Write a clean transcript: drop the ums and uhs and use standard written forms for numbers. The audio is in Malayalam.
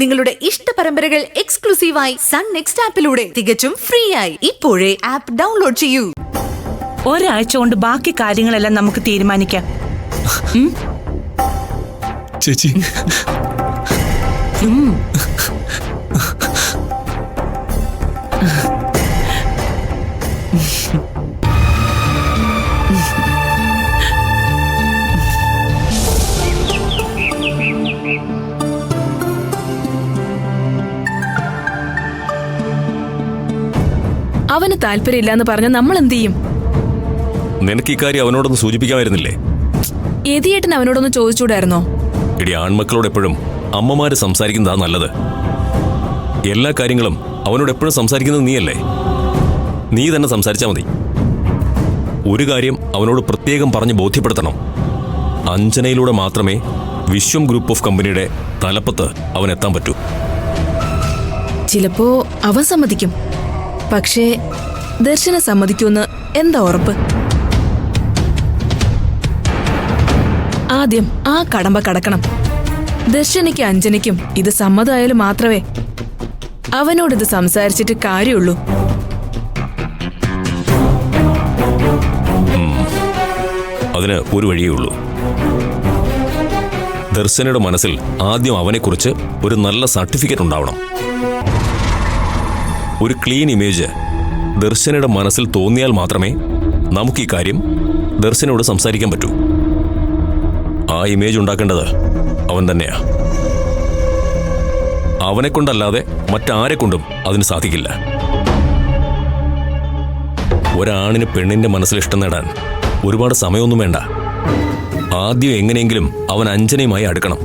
നിങ്ങളുടെ ഇഷ്ട പരമ്പരകൾ എക്സ്ക്ലൂസീവായി സൺ നെക്സ്റ്റ് ആപ്പിലൂടെ തികച്ചും ഫ്രീ ആയി ഇപ്പോഴേ ആപ്പ് ഡൗൺലോഡ് ചെയ്യൂ. ഒരാഴ്ച കൊണ്ട് ബാക്കി കാര്യങ്ങളെല്ലാം നമുക്ക് തീരുമാനിക്കാം. ചേച്ചി അവന് താല്പര്യമില്ലാന്ന് പറഞ്ഞ നമ്മൾ എന്ത് ചെയ്യും? നിനക്ക് ഇക്കാര്യം അവനോടൊന്ന് സൂചിപ്പിക്കാമായിരുന്നില്ലേ? യതിയേട്ടൻ അവനോടൊന്ന് ചോദിച്ചൂടായിരുന്നോ? ഇടി, ആൺമക്കളോട് എപ്പോഴും അമ്മമാര് സംസാരിക്കുന്നതാ നല്ലത്. എല്ലാ കാര്യങ്ങളും അവനോട് എപ്പോഴും സംസാരിക്കുന്നത് നീയല്ലേ? നീ തന്നെ സംസാരിച്ചാൽ മതി. ഒരു കാര്യം അവനോട് പ്രത്യേകം പറഞ്ഞ് ബോധ്യപ്പെടുത്തണം. അഞ്ജനയിലൂടെ മാത്രമേ വിശ്വം ഗ്രൂപ്പ് ഓഫ് കമ്പനിയുടെ തലപ്പത്ത് അവൻ എത്താൻ പറ്റൂ. ചിലപ്പോ അവൻ സമ്മതിക്കും, പക്ഷേ ദർശന സമ്മതിക്കുമെന്ന് എന്താ ഉറപ്പ്? ആദ്യം ആ കടമ്പ കടക്കണം. ദർശനയ്ക്കും അഞ്ജനയ്ക്കും ഇത് സമ്മതമായാലും മാത്രമേ അവനോടിത് സംസാരിച്ചിട്ട് കാര്യമുള്ളൂ. അതിന് ഒരു വഴിയേ ഉള്ളൂ. ദർശനയുടെ മനസ്സിൽ ആദ്യം അവനെക്കുറിച്ച് ഒരു നല്ല സർട്ടിഫിക്കറ്റ് ഉണ്ടാവണം. ഒരു ക്ലീൻ ഇമേജ് ദർശനയുടെ മനസ്സിൽ തോന്നിയാൽ മാത്രമേ നമുക്ക് ഈ കാര്യം ദർശനയോട് സംസാരിക്കാൻ പറ്റൂ. ആ ഇമേജ് ഉണ്ടാക്കേണ്ടത് അവൻ തന്നെയാ. അവനെ കൊണ്ടല്ലാതെ മറ്റാരെ കൊണ്ടും അതിന് സാധിക്കില്ല. ഒരാണിന് പെണ്ണിന്റെ മനസ്സിൽ ഇഷ്ടം നേടാൻ ഒരുപാട് സമയമൊന്നും വേണ്ട. ആദ്യം എങ്ങനെയെങ്കിലും അവൻ അഞ്ജനയുമായി അടുക്കണം.